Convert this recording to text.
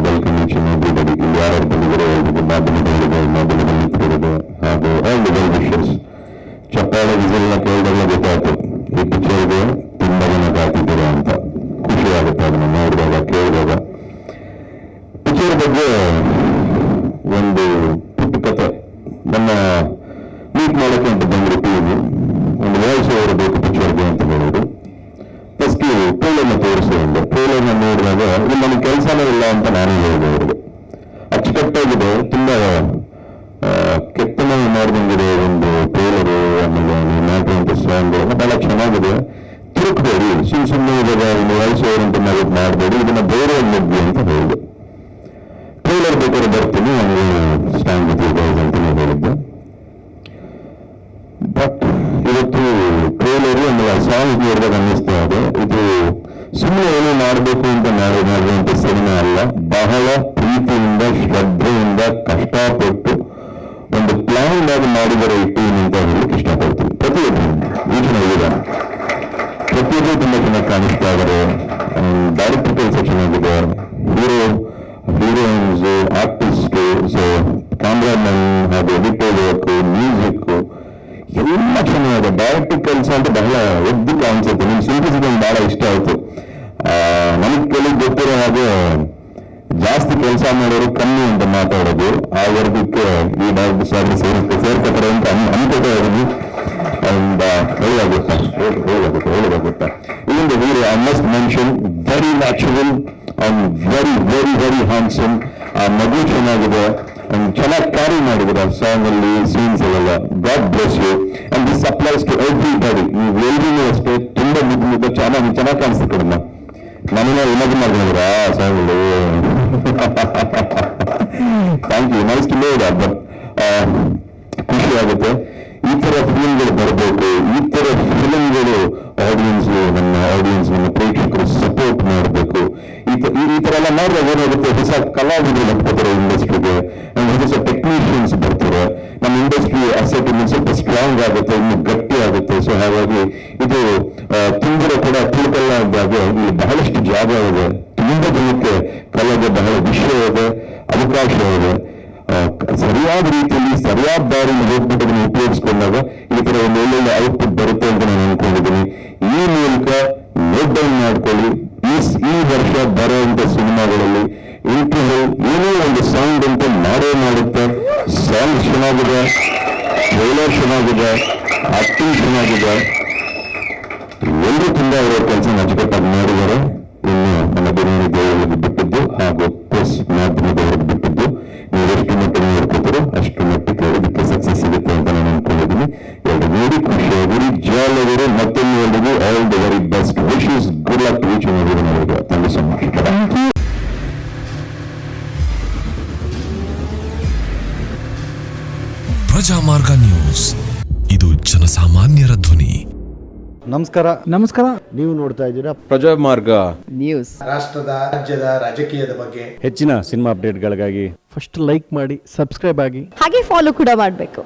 Welcome each and everybody. ಇಲ್ಲಿ ಯಾರು ಬಂದಿದ್ದಾರೆ ಮಾಧ್ಯಮದವರಿಗೆ, ಮಾಧ್ಯಮದ ಮಿತ್ರರಿಗೆ ಹಾಗೂ ಆಲ್ ದಿ ವೆಲ್ ವಿಶಸ್. ಚಪ್ಪಾಳೆ ವಿಸಲ್ನ ಕೇಳಿದೆಲ್ಲ ಗೊತ್ತಾಯ್ತು ಈ ಪಿಕ್ಚರ್ಗೆ ತುಂಬಾ ಜನ ಕಾಯ್ತಿದ್ದೀರಾ ಅಂತ. ಖುಷಿ ಆಗುತ್ತೆ ಅದನ್ನು ನೋಡಿದಾಗ, ಕೇಳಿದಾಗ. ಪಿಕ್ಚರ್ ಬಗ್ಗೆ ಒಂದು ಪುಟ್ಟ ಕತೆ. ನನ್ನ ಮೀಟ್ ಮಾಡೋಕ್ಕೆ ಅಂತ ಬಂದರು ಟೀಮು. ಒಂದು ವಾಯ್ಸ್ ಓವರ್ ಬೇಕು ಪಿಕ್ಚರ್ಗೆ ಅಂತ ಹೇಳಿದ್ರು. ಫಸ್ಟ್ ಟ್ರೈಲರ್ನ ತೋರಿಸಿದೆ. ಟ್ರೈಲರ್ನ ನೋಡಿದಾಗ ಇದು ನನಗೆ ಕೆಲಸನೇ ಇಲ್ಲ ಅಂತ ನಾನು ಹೇಳಿದೆ ಅವ್ರಿಗೆ. ಅಚ್ಚುಕಟ್ಟಾಗಿದೆ, ತುಂಬ ಕೆತ್ತನೆ ಮಾಡಿದಂಗಿದೆ ಒಂದು ಟ್ರೈಲರು. ಆಮೇಲೆ ನಾಟಂತ ಸಾಂಗ್ ಬಹಳ ಚೆನ್ನಾಗಿದೆ. ತಿರುಗಬೇಡಿ, ಸುಮ್ಮನೆ ಇವಾಗ ಒಂದು ವಾಯ್ಸ್ ಓವರ್ ಅಂತ ನಾವು ಮಾಡಬೇಡಿ, ಇದನ್ನ ಬೇರೆ ಮುಗ್ಗಿ ಅಂತ ಹೇಳಿದೆ. ಟ್ರೈಲರ್ ಬೇಕಾದ್ರೆ ಬರ್ತೀನಿ, ನನಗೆ ಸ್ಟ್ಯಾಂಡ್ ವಿತ್ ಅಂತಲೇ ಹೇಳಿದ್ದೆ. ಬಟ್ ಇವತ್ತು ಟ್ರೈಲರು ಆಮೇಲೆ ಸಾಂಗ್ ನೋಡಿದಾಗ ಅನ್ನಿಸ್ತಾ ಇದೆ, ಇದು ಸುಮ್ಮನೆ ಏನೋ ಮಾಡಬೇಕು ಅಂತ ಮಾಡುವಂಥ ಸಿನಿಮಾ ಅಲ್ಲ. ಬಹಳ ಪ್ರೀತಿಯಿಂದ, ಶ್ರದ್ಧೆಯಿಂದ, ಕಷ್ಟಪಟ್ಟು ಒಂದು ಪ್ಲಾನ್ ಆಗಿ ಮಾಡಿದರೆ ಈ ಟೀಮ್ ಅಂತ ಹೇಳಲಿಕ್ಕೆ ಇಷ್ಟಪಡ್ತೀನಿ. ಪ್ರತಿಯೊಬ್ಬರು ಪ್ರತಿಯೊಬ್ಬರು ತುಂಬಾ ಚೆನ್ನಾಗಿ ಕಾಣಿಸ್ತಾ ಇದ್ದಾರೆ. ಡೈರೆಕ್ಟರ್ ಕೆಲಸ ಚೆನ್ನಾಗಿದೆ, ಹೀರೋಯಿನ್ಸ್, ಆರ್ಟಿಸ್ಟ್, ಸೊ ಕ್ಯಾಮ್ರಾಮನ್ ಹಾಗೂ ಎಡಿಟರ್ ವರ್ಕ್, ಮ್ಯೂಸಿಕ್ ಎಲ್ಲ ಚೆನ್ನಾಗಿದೆ. ಡೈರೆಕ್ಟರ್ ಕೆಲಸ ಅಂತ ಬಹಳ ಎದ್ದು ಕಾಣಿಸುತ್ತೆ. ನಿಮ್ಗೆ ಸಿಂಪ್ಲಿಸಿಟಿ ಬಹಳ ಇಷ್ಟ ಆಯ್ತು. ನನಗೆ ಕೆಲವು ಗೊತ್ತಿರೋ ಹಾಗೆ ಜಾಸ್ತಿ ಕೆಲಸ ಮಾಡೋರು ಕಮ್ಮಿ ಅಂತ ಮಾತಾಡೋದು, ಆ ವರ್ಗಕ್ಕೆ ಈ ಡೈರೆಕ್ಟರ್ ಸಾಹೇಬ್ ಸೇರ್ಕೊತಾರೆ ಅಂತ ಅನ್ಕೋತಾ ಇದ್ದೀನಿ. ಒಳ್ಳೆದಾಗುತ್ತಾ ಇಲ್ಲಿಂದ Veera I must mention, very natural and very very very handsome. ಆ ಮಗು ಚೆನ್ನಾಗಿದೆ, ಚೆನ್ನಾಗಿ ಕ್ಯಾರಿ ಮಾಡಿದ್ರೆ ಸಾಂಗ್ ಅಲ್ಲಿ, ಸೀನ್ಸ್ ಅಲ್ಲೆಲ್ಲ. God bless you and this applies to everybody. ನೀವು ಎಲ್ರಿಗೂ ಅಷ್ಟೇ ತುಂಬಾ ಮುದ್ದು ಚೆನ್ನಾಗಿ ಕಾಣಿಸ್ತು ಕಡಮ್ಮ. ನಮ್ಮನ್ನ ಇಮ್ಯಾಜಿನ್ ಮಾಡಿದ್ರೆ ಆ ಸಾಂಗ್ ಅಲ್ಲಿ. Thank you, nice to know that. But ಖುಷಿ ಆಗುತ್ತೆ. ಈ ತರ ಫಿಲ್ಮ್ಗಳು ಬರಬೇಕು, ಈ ತರ ಫಿಲ್ಮ್ಗಳು ನನ್ನ ಆಡಿಯನ್ಸ್ ನನ್ನ ಪ್ರೇಕ್ಷಕರು ಸಪೋರ್ಟ್ ಮಾಡಬೇಕು. ಈ ತರ ಎಲ್ಲ ಮಾಡಿದಾಗ ಏನಾಗುತ್ತೆ, ಹೊಸ ಕಲಾವಿದರು ಬರ್ತಾರೆ ಇಂಡಸ್ಟ್ರಿಗೆ, ಹೊಸ ಟೆಕ್ನಿಷಿಯನ್ಸ್ ಬರ್ತಾರೆ. ನಮ್ಮ ಇಂಡಸ್ಟ್ರಿ ಅಸೆಟ್ ಇನ್ನು ಸ್ವಲ್ಪ ಸ್ಟ್ರಾಂಗ್ ಆಗುತ್ತೆ, ಇನ್ನು ಗಟ್ಟಿ ಆಗುತ್ತೆ. ಸೊ ಹಾಗಾಗಿ ಇದು ತುಂಬಿರೋ ಕೂಡ ತಿಳ್ಕಲ್ಲ ಇದ್ದಾಗ ಇಲ್ಲಿ ಬಹಳಷ್ಟು ಜಾಗ ಇದೆ. ತುಂಬಾ ಜನಕ್ಕೆ ಕಲೆಗೆ ಬಹಳ ವಿಷಯ ಇದೆ, ಅವಕಾಶ ಇದೆ. ಸರಿಯಾದ ರೀತಿಯಲ್ಲಿ ಸರಿಯಾದ ದಾರಿಯಲ್ಲಿ ಹೋಗ್ಬಿಟ್ಟು ಅದನ್ನು ಉಪಯೋಗಿಸ್ಕೊಂಡಾಗ ಈ ತರ ಒಂದು ಒಳ್ಳೊಳ್ಳೆ ಔಟ್ಪುಟ್ ಬರುತ್ತೆ ಅಂತ ನಾನು ಅನ್ಕೊಂಡಿದ್ದೀನಿ. ಈ ಮೂಲಕ ನೋಟ್ ಡೌನ್ ಮಾಡ್ಕೊಳ್ಳಿ, ಈ ವರ್ಷ ಬರುವಂತ ಸಿನಿಮಾಗಳಲ್ಲಿ ಇಂಟರ್ವ್ಯೂ ಏನೋ ಒಂದು ಸಾಂಗ್ ಅಂತ ಮಾಡುತ್ತೆ. ಸಾಂಗ್ ಚೆನ್ನಾಗಿದೆ, ಟ್ರೈಲರ್ ಚೆನ್ನಾಗಿದೆ, ಆಕ್ಟಿಂಗ್ ಚೆನ್ನಾಗಿದೆ. ಎಲ್ಲರೂ ತುಂಬಾ ಅವರ ಕೆಲಸ ಅಚ್ಚುಕಟ್ಟಾಗಿ ಮಾಡಿದ್ದಾರೆ. ಇನ್ನು ನನ್ನ ಬೆನ್ನಿನ ದೇವರಿಗೆ ಬಿಟ್ಟಿದ್ದು ಹಾಗೂ ಪ್ರೆಸ್ ಮಾಧ್ಯಮದವರಿಗೆ ಬಿಟ್ಟಿದ್ದು, ನೀವು ಎಷ್ಟು ಮಟ್ಟಿಗೆ ನೋಡ್ಕೋತೀರೋ ಅಷ್ಟು ಮಟ್ಟಿಗೆ ಇದಕ್ಕೆ ಸಕ್ಸಸ್ ಸಿಗುತ್ತೆ ಅಂತ ನಾನು ಅನ್ಕೊಂಡಿದ್ದೀನಿ. ಎರಡು ನೋಡಿ ಖುಷಿಯಾಗಿರಿ, ಜಾಲಿಯಾಗಿರಿ. ಮತ್ತೊಂದು ಎಲ್ರಿಗೂ all the very best wishes. Good luck to each and every one of you. Thank you so much. Prajamarga news, ಇದು ಜನಸಾಮಾನ್ಯರ ಧ್ವನಿ. ನಮಸ್ಕಾರ. ನೀವು ನೋಡ್ತಾ ಇದ್ದೀರಾ ಪ್ರಜಾಮಾರ್ಗ ನ್ಯೂಸ್. ರಾಷ್ಟ್ರದ, ರಾಜ್ಯದ ರಾಜಕೀಯದ ಬಗ್ಗೆ ಹೆಚ್ಚಿನ ಸಿನಿಮಾ ಅಪ್ಡೇಟ್ಗಳಿಗಾಗಿ ಫಸ್ಟ್ ಲೈಕ್ ಮಾಡಿ, ಸಬ್ಸ್ಕ್ರೈಬ್ ಆಗಿ, ಹಾಗೆ ಫಾಲೋ ಕೂಡ ಮಾಡಬೇಕು.